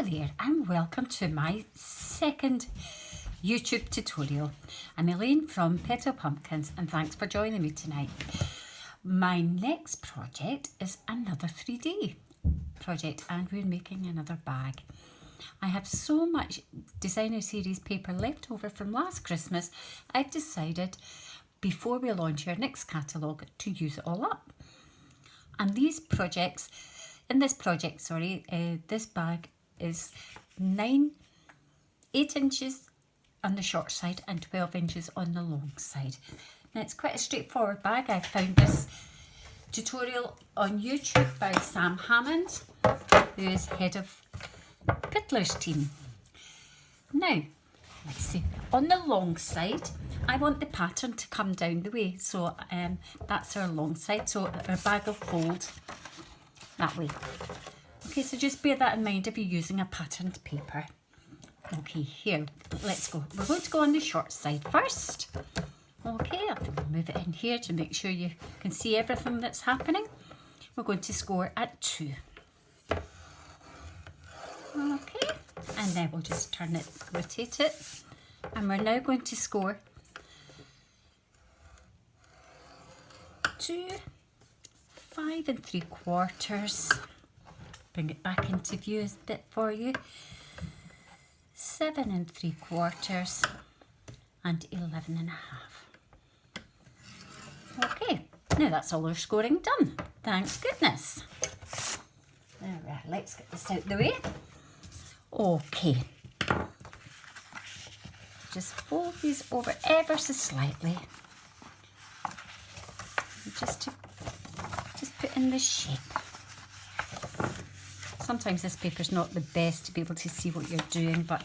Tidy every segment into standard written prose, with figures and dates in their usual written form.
Hello there and welcome to my second YouTube tutorial. I'm Elaine from Petal Pumpkins and thanks for joining me tonight. My next project is another 3D project and we're making another bag. I have so much designer series paper left over from last Christmas, I've decided before we launch our next catalogue to use it all up. And this bag is 8 inches on the short side and 12 inches on the long side. Now it's quite a straightforward bag. I found this tutorial on YouTube by Sam Hammond, who is head of Piddler's team. Now, let's see, on the long side, I want the pattern to come down the way, so that's our long side, so our bag will fold that way. Okay, so just bear that in mind if you're using a patterned paper. Okay, here, let's go. We're going to go on the short side first. Okay, I'll move it in here to make sure you can see everything that's happening. We're going to score at 2. Okay, and then we'll just turn it, rotate it, and we're now going to score 2, 5 3/4. Bring it back into view a bit for you. 7 3/4 and 11 1/2. Okay, now that's all our scoring done. Thanks goodness. Alright, let's get this out the way. Okay. Just fold these over ever so slightly. Just put in the shape. Sometimes this paper's not the best to be able to see what you're doing, but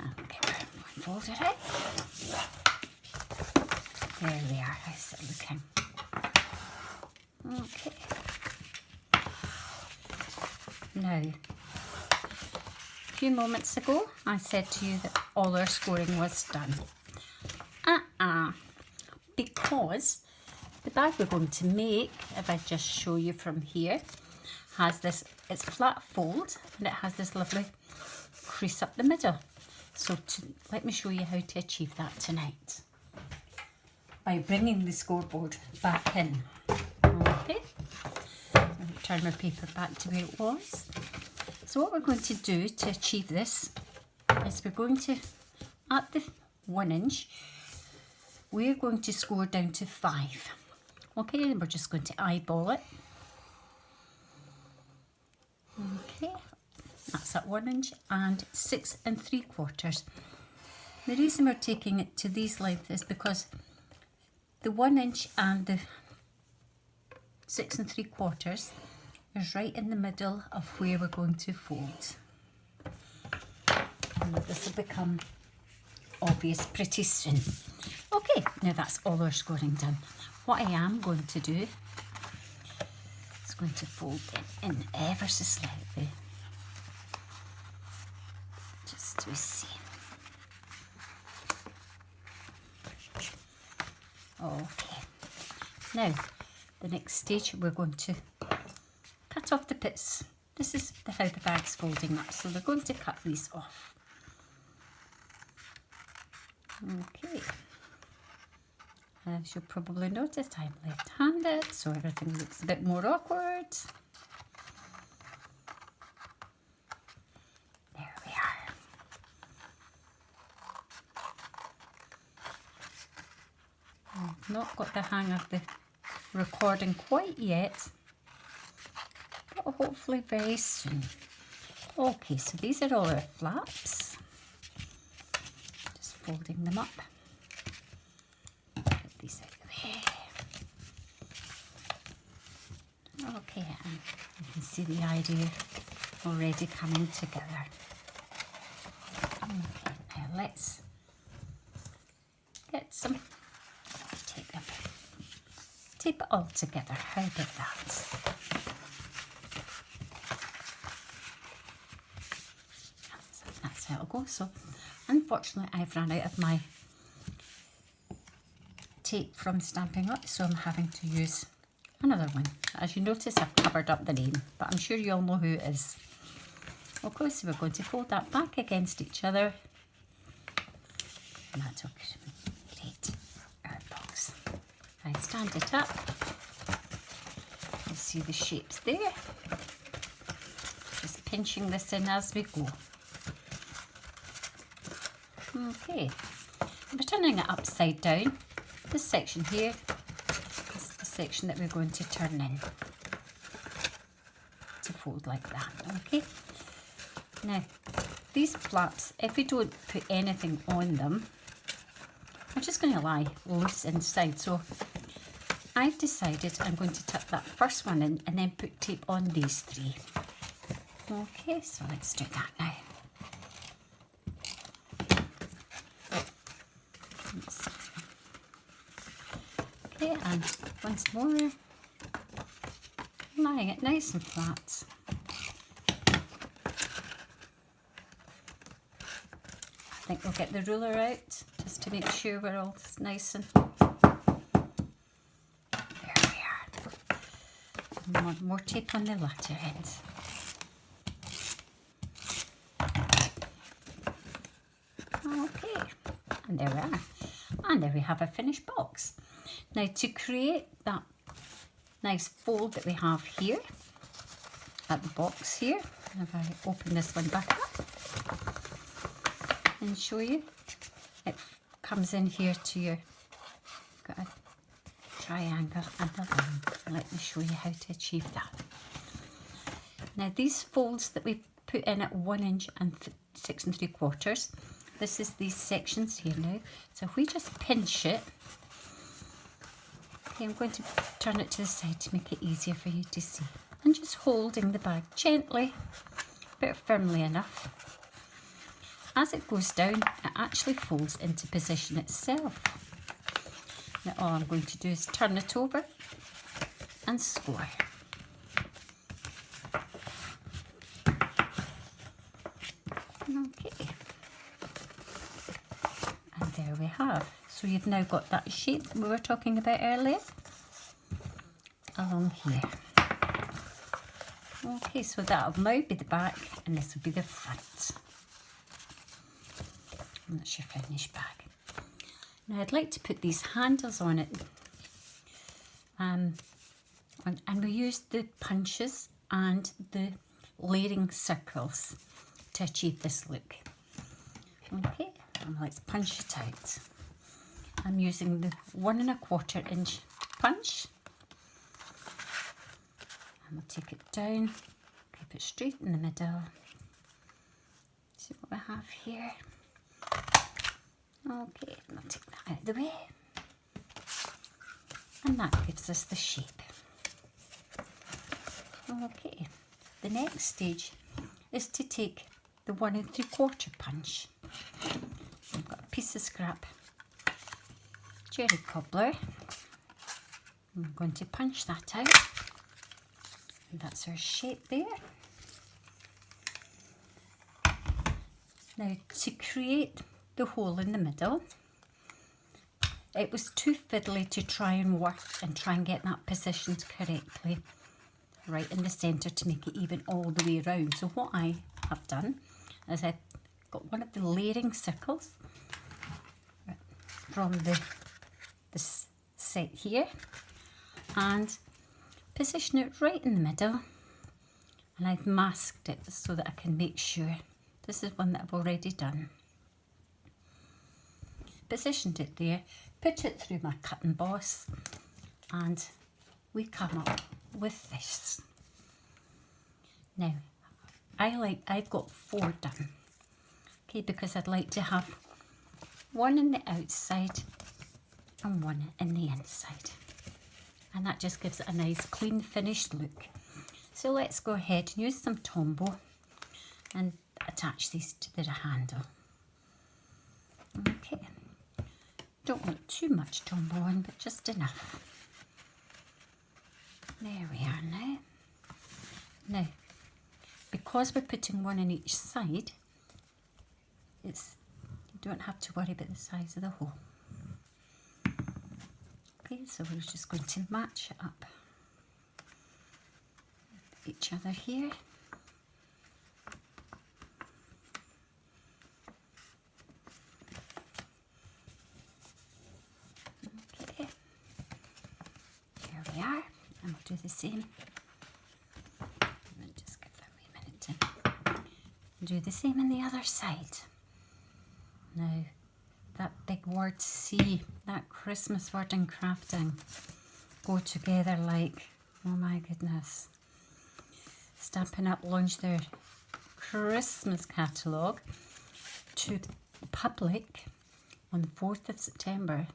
okay, fold it out. There we are. How's it looking? Okay. Now, a few moments ago, I said to you that all our scoring was done. Because the bag we're going to make, if I just show you from here, has this, it's flat fold and it has this lovely crease up the middle. So let me show you how to achieve that tonight by bringing the scoreboard back in. Okay, turn my paper back to where it was. So what we're going to do to achieve this is we're going to, at the 1 inch, we're going to score down to 5. Okay, and we're just going to eyeball it. Okay, that's at 1 inch and 6 3/4. The reason we're taking it to these lengths is because the 1 inch and the 6 3/4 is right in the middle of where we're going to fold. And this will become obvious pretty soon. Okay, now that's all our scoring done. What I am going to do is going to fold it in ever so slightly, just to see. Okay, now the next stage we're going to cut off the bits. This is how the bag's folding up, so we're going to cut these off. Okay. As you'll probably notice, I'm left-handed, so everything looks a bit more awkward. There we are. I've not got the hang of the recording quite yet, but hopefully very soon. Okay, so these are all our flaps. Just folding them up. These out of the way. Okay, and you can see the idea already coming together. Okay, now let's get some tape. Tape it all together. How about that? That's how it'll go. So, unfortunately, I've run out of my tape from Stampin' Up, so I'm having to use another one. As you notice, I've covered up the name, but I'm sure you all know who it is. Okay, so we're going to fold that back against each other. And that'll create our box. I stand it up. You see the shapes there. Just pinching this in as we go. Okay, we're turning it upside down. This section here is the section that we're going to turn in to fold like that. Okay, now these flaps, if we don't put anything on them, are just going to lie loose inside. So I've decided I'm going to tuck that first one in and then put tape on these three. Okay, so let's do that now. Okay, and once more, lying it nice and flat. I think we'll get the ruler out just to make sure we're all nice and... There we are. More tape on the latter end. Okay, and there we are. And there we have a finished box. Now to create that nice fold that we have here at the box here, if I open this one back up and show you, it comes in here to your, got a triangle and a line. Let me show you how to achieve that. Now these folds that we put in at 1 inch and 6 3/4, this is these sections here now. So if we just pinch it, okay, I'm going to turn it to the side to make it easier for you to see. And just holding the bag gently, but firmly enough. As it goes down, it actually folds into position itself. Now all I'm going to do is turn it over and score. Okay. And there we have. So you've now got that shape we were talking about earlier along here. Okay, so that'll now be the back and this will be the front. And that's your finished bag. Now I'd like to put these handles on it. And we used the punches and the layering circles to achieve this look. Okay, and let's punch it out. I'm using the 1 1/4 inch punch. And we'll take it down, keep it straight in the middle. See what we have here. Okay, and I'll take that out of the way. And that gives us the shape. Okay, the next stage is to take the 1 3/4 punch. I've got a piece of scrap jerry cobbler. I'm going to punch that out. And that's our shape there. Now to create the hole in the middle, it was too fiddly to try and work and try and get that positioned correctly right in the centre to make it even all the way around. So what I have done is I've got one of the layering circles from this set here and position it right in the middle, and I've masked it so that I can make sure. This is one that I've already done. Positioned it there, put it through my cut and boss, and we come up with this. Now, I've got 4 done, okay, because I'd like to have 1 in the outside and 1 in the inside. And that just gives it a nice clean finished look. So let's go ahead and use some Tombow and attach these to the handle. Okay, don't want too much Tombow on, but just enough. There we are now. Now, because we're putting 1 in each side, you don't have to worry about the size of the hole. Okay, so we're just going to match it up with each other here. Do the same on the other side. Now, that big word C, that Christmas word in crafting, go together like, oh my goodness. Stampin' Up launched their Christmas catalogue to the public on the 4th of September,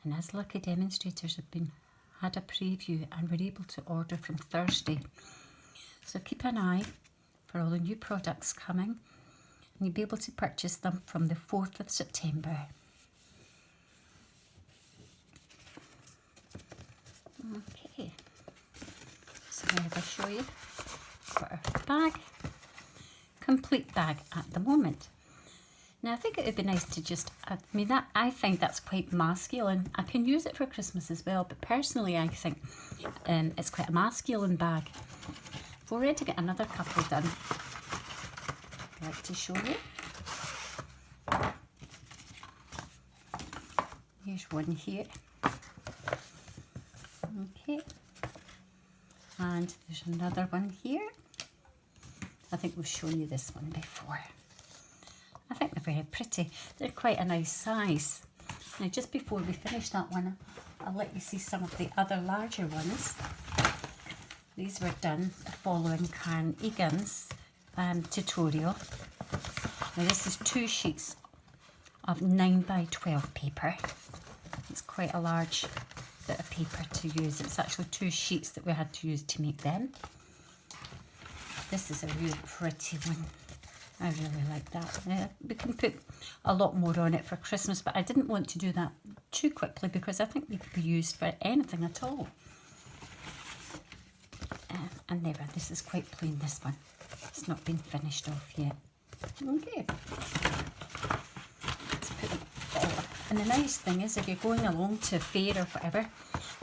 and as lucky demonstrators have had a preview and were able to order from Thursday. So keep an eye for all the new products coming, and you'll be able to purchase them from the 4th of September. Okay, so now I'll show you our bag, complete bag at the moment. Now I think it would be nice to just, I find that's quite masculine. I can use it for Christmas as well, but personally I think it's quite a masculine bag. If we're ready to get another couple done, I'd like to show you. Here's one here. Okay. And there's another one here. I think we've shown you this one before. I think they're very pretty. They're quite a nice size. Now just before we finish that one, I'll let you see some of the other larger ones. These were done following Karen Egan's tutorial. Now this is 2 sheets of 9x12 paper. It's quite a large bit of paper to use. It's actually 2 sheets that we had to use to make them. This is a really pretty one. I really like that. We can put a lot more on it for Christmas, but I didn't want to do that too quickly because I think they could be used for anything at all. And there, this is quite plain, this one. It's not been finished off yet. Okay. Let's put them all. And the nice thing is if you're going along to a fair or whatever,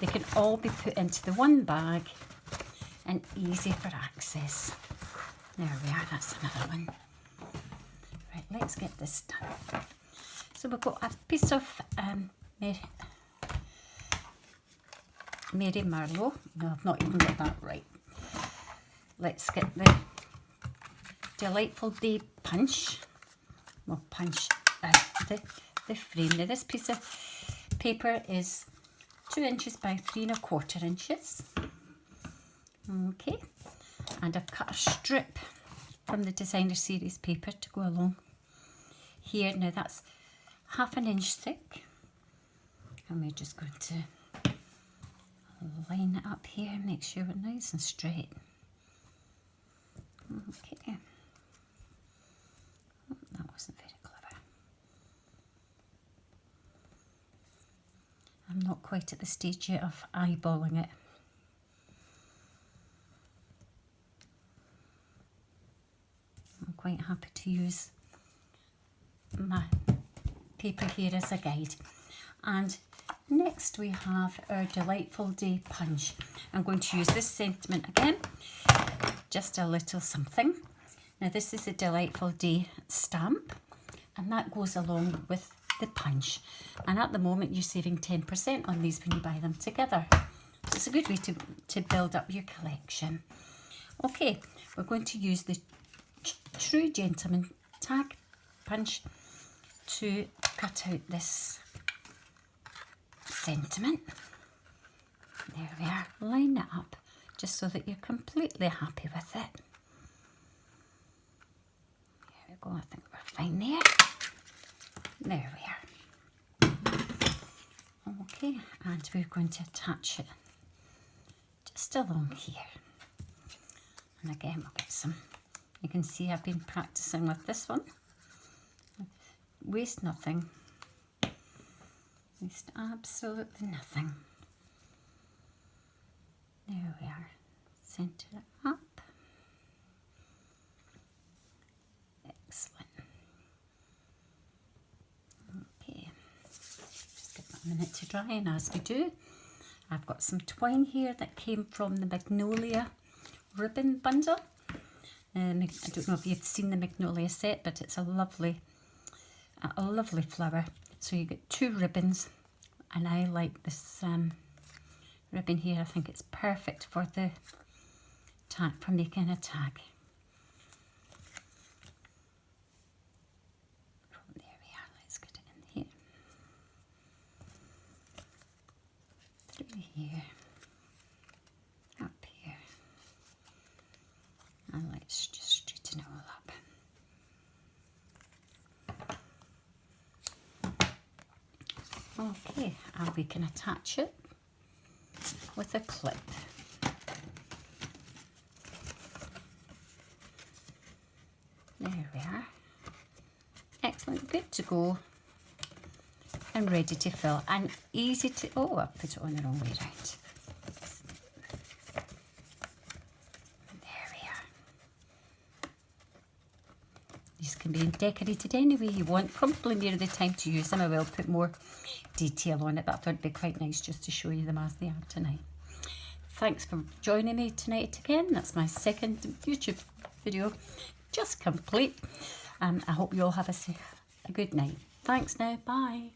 they can all be put into the one bag and easy for access. There we are, that's another one. Right, let's get this done. So we've got a piece of Mary Marlowe. No, I've not even got that right. Let's get the Delightful Day punch. We'll punch the frame. Now this piece of paper is 2 inches by 3 1/4 inches. Okay, and I've cut a strip from the Designer Series paper to go along here. Now that's 1/2 inch thick, and we're just going to line it up here and make sure we're nice and straight. Okay, oh, that wasn't very clever. I'm not quite at the stage yet of eyeballing it. I'm quite happy to use my paper here as a guide. And next we have our Delightful Day punch. I'm going to use this sentiment again, just a little something. Now this is a Delightful Day stamp, and that goes along with the punch. And at the moment you're saving 10% on these when you buy them together. So it's a good way to build up your collection. Okay, we're going to use the True Gentleman tag punch to cut out this sentiment. There we are. Line it up just so that you're completely happy with it. There we go. I think we're fine there. There we are. Okay, and we're going to attach it just along here. And again, we'll get some. You can see I've been practicing with this one. Waste nothing. Waste absolutely nothing. There we are. Centre it up. Excellent. Okay. Just give that a minute to dry, and as we do, I've got some twine here that came from the Magnolia ribbon bundle. I don't know if you've seen the Magnolia set, but it's a lovely flower. So you get 2 ribbons, and I like this ribbon here. I think it's perfect for the tag, for making a tag. here, up here, and let's just straighten it all up. Okay, and we can attach it with a clip. There we are. Excellent, good to go and ready to fill, and easy to, oh, I put it on the wrong way round. There we are. These can be decorated any way you want, probably near the time to use them. I will put more detail on it, but I thought it'd be quite nice just to show you them as they are tonight. Thanks for joining me tonight again. That's my second YouTube video just complete. I hope you all have a good night. Thanks now, bye.